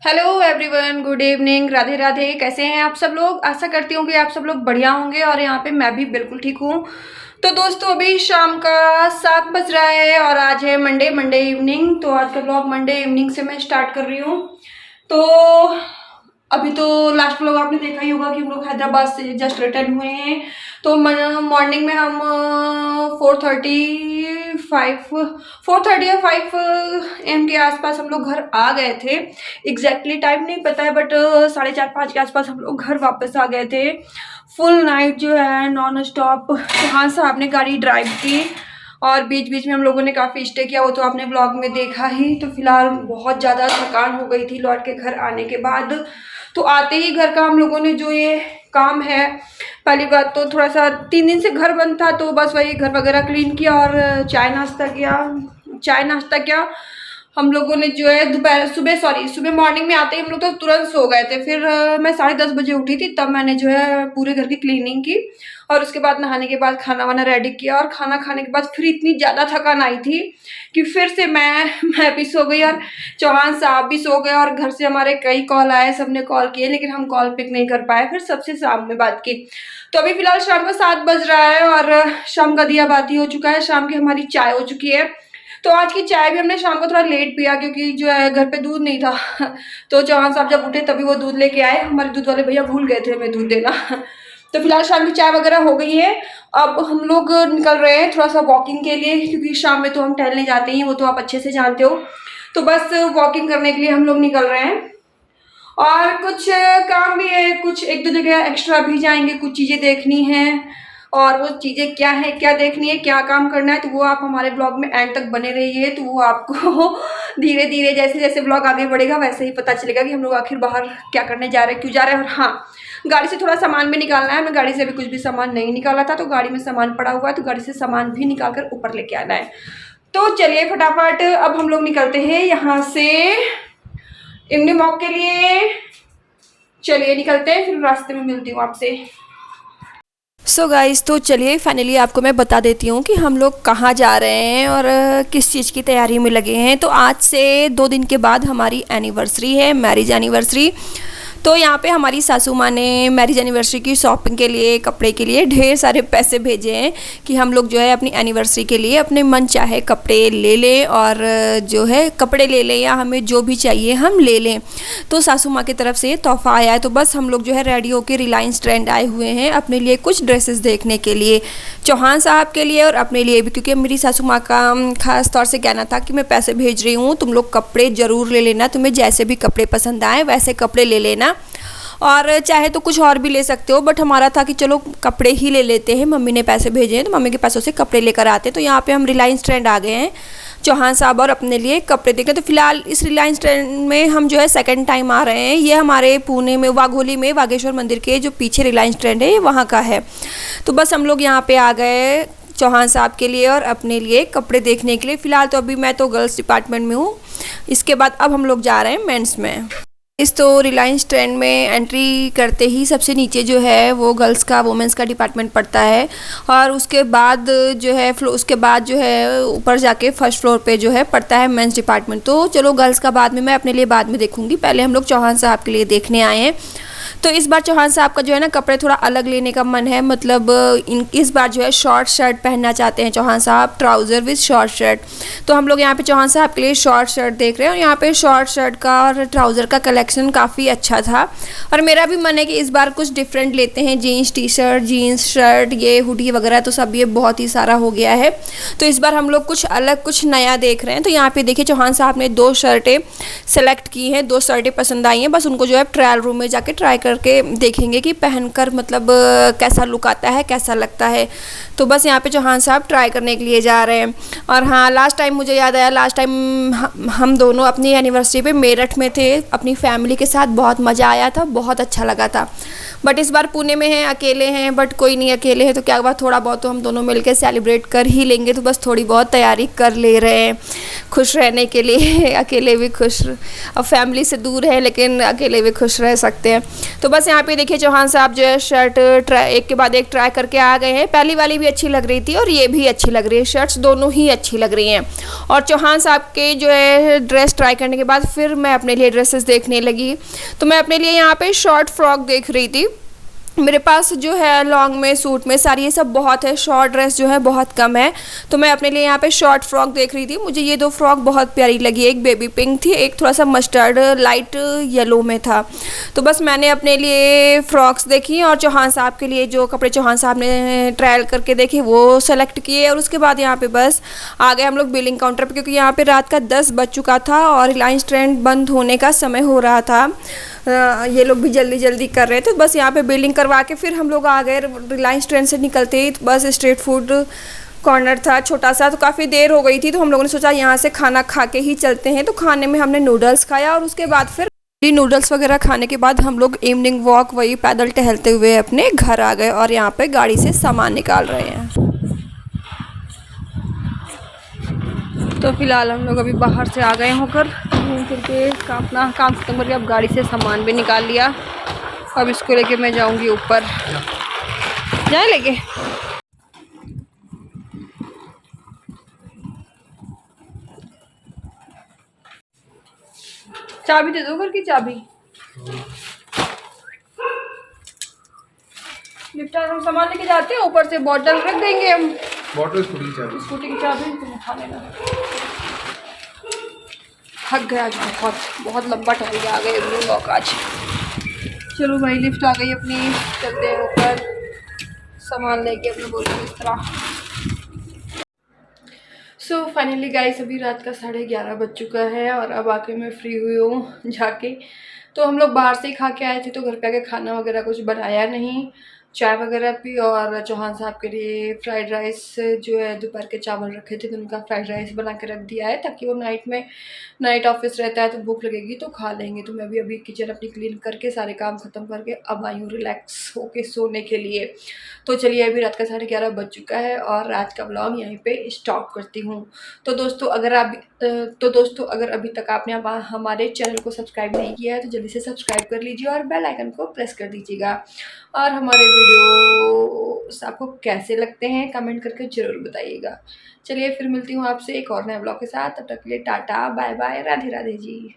Hello everyone, good evening, Radhe Radhe. कैसे हैं आप सब लोग? आशा करती हूँ कि आप सब लोग बढ़िया होंगे और यहाँ पे मैं भी बिल्कुल ठीक हूँ। तो दोस्तों अभी शाम का 7 बज रहा है और आज है मंडे इवनिंग। तो आज का ब्लॉग मंडे इवनिंग से मैं स्टार्ट कर रही हूँ। तो अभी तो लास्ट व्लॉग आपने देखा ही होगा कि हम लोग हैदराबाद से जस्ट रिटर्न हुए हैं। तो मॉर्निंग में हम 4:30 या 5 AM के आसपास हम लोग घर आ गए थे। एग्जैक्टली टाइम नहीं पता है, बट 4:30-5 के आसपास हम लोग घर वापस आ गए थे। फुल नाइट जो है नॉन स्टॉप सुहान साहब ने गाड़ी ड्राइव की और बीच बीच में हम लोगों ने काफ़ी स्टे किया, वो तो आपने ब्लॉग में देखा ही। तो फिलहाल बहुत ज़्यादा थकान हो गई थी लौट के घर आने के बाद। तो आते ही घर का हम लोगों ने जो ये काम है, पहली बात तो थोड़ा सा 3 दिन से घर बंद था, तो बस वही घर वगैरह क्लीन किया और चाय नाश्ता किया। हम लोगों ने जो है सुबह मॉर्निंग में आते ही हम लोग तो तुरंत सो गए थे। फिर मैं 10:30 बजे उठी थी, तब मैंने जो है पूरे घर की क्लीनिंग की और उसके बाद नहाने के बाद खाना वाना रेडी किया। और खाना खाने के बाद फिर इतनी ज़्यादा थकान आई थी कि फिर से मैं भी सो गई और चौहान साहब भी सो गए। और घर से हमारे कई कॉल आए, सबने कॉल किए, लेकिन हम कॉल पिक नहीं कर पाए। फिर सबसे शाम में बात की। तो अभी फिलहाल शाम को 7 बज रहा है और शाम का दिया बाती हो चुका है। शाम की हमारी चाय हो चुकी है। तो आज की चाय भी हमने शाम को थोड़ा लेट पिया क्योंकि जो है घर पे दूध नहीं था। तो चौहान साहब जब उठे तभी वो दूध लेके आए। हमारे दूध वाले भैया भूल गए थे हमें दूध देना। तो फिलहाल शाम की चाय वगैरह हो गई है। अब हम लोग निकल रहे हैं थोड़ा सा वॉकिंग के लिए, क्योंकि शाम में तो हम टहलने जाते हैं, वो तो आप अच्छे से जानते हो। तो बस वॉकिंग करने के लिए हम लोग निकल रहे हैं। और कुछ काम भी है, कुछ एक दो जगह एक्स्ट्रा भी जाएंगे, कुछ चीज़ें देखनी है। और वो चीज़ें क्या है, क्या देखनी है, क्या काम करना है, तो वो आप हमारे ब्लॉग में एंड तक बने रहिए। तो वो आपको धीरे धीरे जैसे जैसे ब्लॉग आगे बढ़ेगा वैसे ही पता चलेगा कि हम लोग आखिर बाहर क्या करने जा रहे हैं, क्यों जा रहे हैं। और हाँ, गाड़ी से थोड़ा सामान भी निकालना है। मैं गाड़ी से अभी कुछ भी सामान नहीं निकाला था, तो गाड़ी में सामान पड़ा हुआ है, तो गाड़ी से सामान भी निकाल कर ऊपर लेके आना है। तो चलिए फटाफट अब हम लोग निकलते हैं यहाँ से इवनिंग वॉक के लिए। चलिए निकलते हैं, फिर रास्ते में मिलती हूँ आपसे। सो गाइस, तो चलिए फाइनली आपको मैं बता देती हूँ कि हम लोग कहाँ जा रहे हैं और किस चीज़ की तैयारी में लगे हैं। तो आज से 2 दिन के बाद हमारी एनिवर्सरी है, मैरिज एनिवर्सरी। तो यहाँ पे हमारी सासू माँ ने मैरिज एनिवर्सरी की शॉपिंग के लिए, कपड़े के लिए ढेर सारे पैसे भेजे हैं कि हम लोग जो है अपनी एनिवर्सरी के लिए अपने मन चाहे कपड़े ले लें और जो है कपड़े ले लें या हमें जो भी चाहिए हम ले लें। तो सासू माँ की तरफ से ये तोहफ़ा आया है। तो बस हम लोग जो है रेडी होकर रिलायंस ट्रेंड आए हुए हैं अपने लिए कुछ ड्रेसेस देखने के लिए, चौहान साहब के लिए और अपने लिए भी, क्योंकि मेरी सासू माँ का ख़ास तौर से कहना था कि मैं पैसे भेज रही हूँ, तुम लोग कपड़े ज़रूर ले लेना, तुम्हें जैसे भी कपड़े पसंद आए वैसे कपड़े ले लेना। और चाहे तो कुछ और भी ले सकते हो, बट हमारा था कि चलो कपड़े ही ले लेते हैं। मम्मी ने पैसे भेजे हैं तो मम्मी के पैसों से कपड़े लेकर आते हैं। तो यहाँ पे हम रिलायंस ट्रेंड आ गए हैं चौहान साहब और अपने लिए कपड़े देखें। तो फिलहाल इस रिलायंस ट्रेंड में हम जो है सेकंड टाइम आ रहे हैं। ये हमारे पुणे में वाघोली में वागेश्वर मंदिर के जो पीछे रिलायंस ट्रेंड है ये वहाँ का है। तो बस हम लोग यहाँ पे आ गए चौहान साहब के लिए और अपने लिए कपड़े देखने के लिए। फ़िलहाल तो अभी मैं तो गर्ल्स डिपार्टमेंट में हूँ, इसके बाद अब हम लोग जा रहे हैं मेंस में। इस तो रिलायंस ट्रेंड में एंट्री करते ही सबसे नीचे जो है वो गर्ल्स का वुमेंस का डिपार्टमेंट पड़ता है और उसके बाद जो है ऊपर जाके फर्स्ट फ्लोर पे जो है पड़ता है मेंस डिपार्टमेंट। तो चलो गर्ल्स का बाद में मैं अपने लिए बाद में देखूंगी, पहले हम लोग चौहान साहब के लिए देखने आए हैं। तो इस बार चौहान साहब का जो है ना कपड़े थोड़ा अलग लेने का मन है, मतलब इस बार जो है शॉर्ट शर्ट पहनना चाहते हैं चौहान साहब, ट्राउज़र विद शॉर्ट शर्ट। तो हम लोग यहाँ पे चौहान साहब के लिए शॉर्ट शर्ट देख रहे हैं और यहाँ पे शॉर्ट शर्ट का और ट्राउज़र का कलेक्शन काफ़ी अच्छा था। और मेरा भी मन है कि इस बार कुछ डिफरेंट लेते हैं, jeans T shirt, jeans shirt, ये हुडी वगैरह तो सब ये बहुत ही सारा हो गया है। तो इस बार हम लोग कुछ अलग कुछ नया देख रहे हैं। तो यहाँ पे देखिए चौहान साहब ने 2 शर्टें सेलेक्ट की हैं, 2 शर्टें पसंद आई हैं। बस उनको जो है ट्रायल रूम में जाके ट्राई करके देखेंगे कि पहनकर मतलब कैसा लुक आता है, कैसा लगता है। तो बस यहाँ पे चौहान साहब ट्राई करने के लिए जा रहे हैं। और हाँ, लास्ट टाइम मुझे याद आया, लास्ट टाइम हम दोनों अपनी एनिवर्सरी पे मेरठ में थे अपनी फैमिली के साथ, बहुत मज़ा आया था, बहुत अच्छा लगा था। बट इस बार पुणे में हैं, अकेले हैं, बट कोई नहीं, अकेले हैं तो क्या हुआ, थोड़ा बहुत तो हम दोनों मिलकर सेलिब्रेट कर ही लेंगे। तो बस थोड़ी बहुत तैयारी कर ले रहे हैं खुश रहने के लिए। अकेले भी खुश, अब फैमिली से दूर है लेकिन अकेले भी खुश रह सकते हैं। तो बस यहाँ पे देखिए चौहान साहब जो है शर्ट एक के बाद एक ट्राई करके आ गए हैं। पहली वाली भी अच्छी लग रही थी और ये भी अच्छी लग रही है, शर्ट्स दोनों ही अच्छी लग रही हैं। और चौहान साहब के जो है ड्रेस ट्राई करने के बाद फिर मैं अपने लिए ड्रेसेस देखने लगी। तो मैं अपने लिए यहाँ पे शॉर्ट फ्रॉक देख रही थी। मेरे पास जो है लॉन्ग में सूट में साड़ी ये सब बहुत है, शॉर्ट ड्रेस जो है बहुत कम है। तो मैं अपने लिए यहाँ पे शॉर्ट फ्रॉक देख रही थी। मुझे ये दो फ्रॉक बहुत प्यारी लगी, एक बेबी पिंक थी, एक थोड़ा सा मस्टर्ड लाइट येलो में था। तो बस मैंने अपने लिए फ़्रॉक्स देखी और चौहान साहब के लिए जो कपड़े चौहान साहब ने ट्रायल करके देखे वो सेलेक्ट किए। और उसके बाद यहाँ पे बस आ गए हम लोग बिलिंग काउंटर पे, क्योंकि यहाँ पे रात का 10 बज चुका था और रिलायंस ट्रेंड बंद होने का समय हो रहा था। ये लोग भी जल्दी जल्दी कर रहे थे। बस यहाँ पे बिलिंग करवा के फिर हम लोग आ गए। रिलायंस ट्रेंड से निकलते ही बस स्ट्रीट फूड कॉर्नर था छोटा सा, तो काफ़ी देर हो गई थी, तो हम लोगों ने सोचा यहाँ से खाना खा के ही चलते हैं। तो खाने में हमने नूडल्स खाया और उसके बाद फिर नूडल्स वगैरह खाने के बाद हम लोग इवनिंग वॉक वही पैदल टहलते हुए अपने घर आ गए और यहाँ पे गाड़ी से सामान निकाल रहे हैं। तो फिलहाल हम लोग अभी बाहर से आ गए होकर घूम फिर के अपना काम खत्म करके अब गाड़ी से सामान भी निकाल लिया। अब इसको लेके मैं जाऊंगी ऊपर, जाए लेके। चाबी दे दो घर की चाबी। लिफ्ट हम सामान लेके जाते हैं, ऊपर से बॉटल रख देंगे हम। बॉटल स्कूटी की चाबी तुम उठा लेना। थक गया आज, बहुत लंबा टहल गया, आ गए इवनिंग वॉक आज। चलो भाई लिफ्ट आ गई अपनी, चलते हैं ऊपर सामान लेके अपने बोल इस तरह। सो फाइनली गाइस अभी रात का 11:30 बज चुका है और अब आके मैं फ्री हुई हूँ जाके। तो हम लोग बाहर से ही खा के आए थे, तो घर पे आके खाना वगैरह कुछ बनाया नहीं, चाय वगैरह पी। और चौहान साहब के लिए फ्राइड राइस जो है दोपहर के चावल रखे थे तो उनका फ्राइड राइस बना के रख दिया है, ताकि वो नाइट ऑफिस रहता है तो भूख लगेगी तो खा लेंगे। तो मैं भी अभी किचन अपनी क्लीन करके सारे काम ख़त्म करके अब आई हूँ रिलैक्स होके सोने के लिए। तो चलिए अभी रात का 11:30 बज चुका है और आज का व्लॉग यहीं पे स्टॉप करती हूँ। तो दोस्तों अगर अभी तक आपने हमारे चैनल को सब्सक्राइब नहीं किया है तो जल्दी से सब्सक्राइब कर लीजिए और बेल आइकन को प्रेस कर दीजिएगा। और हमारे वीडियोस आपको कैसे लगते हैं कमेंट करके ज़रूर बताइएगा। चलिए फिर मिलती हूँ आपसे एक और नए ब्लॉग के साथ, तब तक के लिए tata bye bye, Radhe Radhe जी।